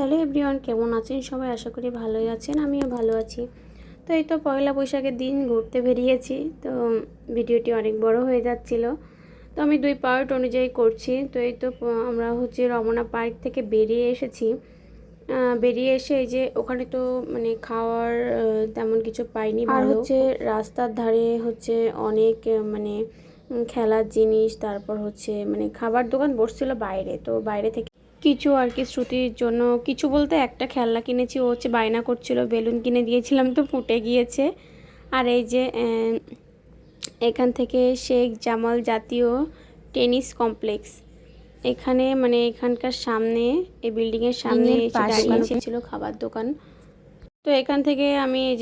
Hello everyone, কেমন আছেন সবাই? আশা করি ভালোই আছেন, আমিও ভালো আছি। তো এই তো পয়লা বৈশাখের দিন ঘুরতে বেরিয়েছি। তো ভিডিওটি অনেক বড় হয়ে যাচ্ছিল, তো আমি 2 পার্ট অনুযায়ী করছি। তো এই তো আমরা রমনা পার্ক থেকে বেরিয়ে এসেছি। বেরিয়ে এসে এই যে ওখানে তো মানে খাওয়ার তেমন কিছু পাইনি। আর রাস্তার ধারে অনেক মানে খেলার জিনিস, তারপর মানে খাবার দোকান বসছিল বাইরে। তো বাইরে থেকে কিছু আর কি শ্রুতির জন্য, কিছু বলতে একটা খেলনা কিনেছি। ও বায়না করছিল, বেলুন কিনে দিয়েছিলাম তো ফুটে গিয়েছে। আর এই যে এখান থেকে শেখ জামাল জাতীয় টেনিস কমপ্লেক্স, এখানে মানে এখানকার সামনে, এই বিল্ডিংয়ের সামনে এসে দাঁড়িয়েছিল খাবার দোকান। তো এখান থেকে আমি এই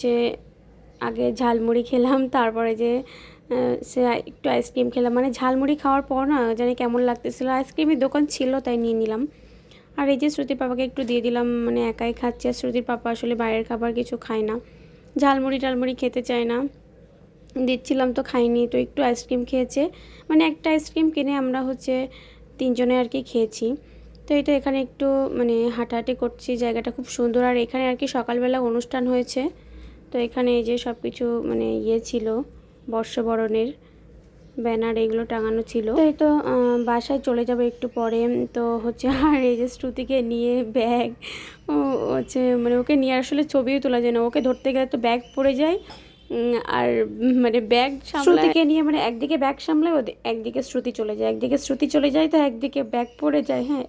যে আগে ঝালমুড়ি খেলাম, তারপরে যে সে একটু আইসক্রিম খেলাম। মানে ঝালমুড়ি খাওয়ার পর না জানি কেমন লাগতেছিলো, আইসক্রিমের দোকান ছিল তাই নিয়ে নিলাম। আর এই যে শ্রুতির পাপাকে একটু দিয়ে দিলাম, মানে একাই খাচ্ছে। আর শ্রুতির পাপা আসলে বাইরের খাবার কিছু খায় না, ঝালমুড়ি টালমুড়ি খেতে চায় না। দিচ্ছিলাম তো খাইনি, তো একটু আইসক্রিম খেয়েছে। মানে একটা আইসক্রিম কিনে আমরা 3 জনে আর কি খেয়েছি। তো এটা এখানে একটু মানে হাঁটাহাঁটি করছি, জায়গাটা খুব সুন্দর। আর এখানে আর কি সকালবেলা অনুষ্ঠান হয়েছে। তো এখানে এই যে সব কিছু মানে ছিল, বর্ষবরণের ব্যানার এগুলো টাঙানো ছিল। তো এই তো বাসায় চলে যাবো একটু পরে। তো আর এই যে শ্রুতিকে নিয়ে ব্যাগ মানে ওকে নিয়ে আসলে ছবিও তোলা যায় না, ওকে ধরতে গেলে তো ব্যাগ পড়ে যায়। আর মানে ব্যাগ শ্রুতিকে নিয়ে মানে একদিকে ব্যাগ সামলায়, একদিকে শ্রুতি চলে যায়, একদিকে শ্রুতি চলে যায়, তো একদিকে ব্যাগ পড়ে যায়। হ্যাঁ,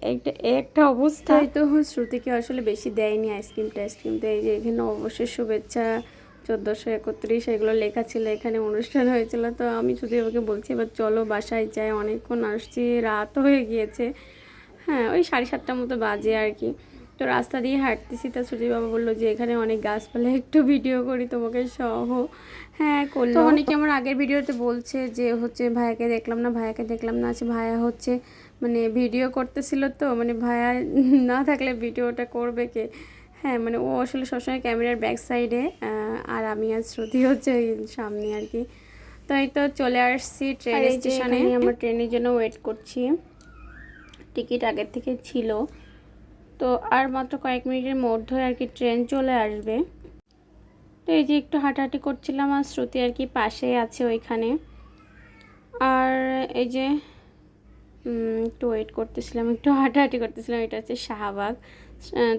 একটা অবস্থা। তো শ্রুতিকে আসলে বেশি দেয়নি আইসক্রিম টাইসক্রিম। তো এই যে এখানে অবশ্যই শুভেচ্ছা 1431 এগুলো লেখা ছিল, এখানে অনুষ্ঠান হয়েছিল। তো আমি শুধু ওকে বলছি এবার চলো বাসায় যাই, অনেকক্ষণ আসছি, রাত হয়ে গিয়েছে। হ্যাঁ, ওই 7:30টার মতো বাজে আর কি। তো রাস্তা দিয়ে হাঁটতেছি, তা সুজির বাবা বললো যে এখানে অনেক গাছপালা, একটু ভিডিও করি তোমাকে সহ। হ্যাঁ, করলো। তো অনেকে আমার আগের ভিডিওতে বলছে যে ভাইয়াকে দেখলাম না, ভাইয়াকে দেখলাম না। ভাইয়া মানে ভিডিও করতেছিল, তো মানে ভাইয়া না থাকলে ভিডিওটা করবে কে? হ্যাঁ, মানে ও আসলে সবসময় ক্যামেরার ব্যাক সাইডে, আর আমি আর শ্রুতি ওই সামনে আর কি। তো এই তো চলে আসছি ট্রেন স্টেশনে। আমরা ট্রেনের জন্য ওয়েট করছি, টিকিট আগের থেকে ছিল। তো আর মাত্র কয়েক মিনিটের মধ্যে আর কি ট্রেন চলে আসবে। তো এই যে একটু হাঁটাহাঁটি করছিলাম, আর শ্রুতি আর কি পাশে আছে ওইখানে। আর এই যে একটু ওয়েট করতেছিলাম, একটু হাঁটাহাঁটি করতেছিলাম। এটা শাহবাগ।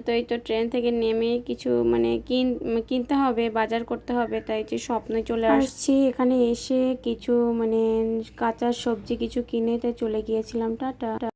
তো এই তো ট্রেন থেকে নেমে কিছু মানে কিনতে হবে, বাজার করতে হবে, তাই যে স্বপ্নে চলে আসছি। এখানে এসে কিছু মানে কাঁচা সবজি কিছু কিনে তাই চলে গিয়েছিলাম। টাটা।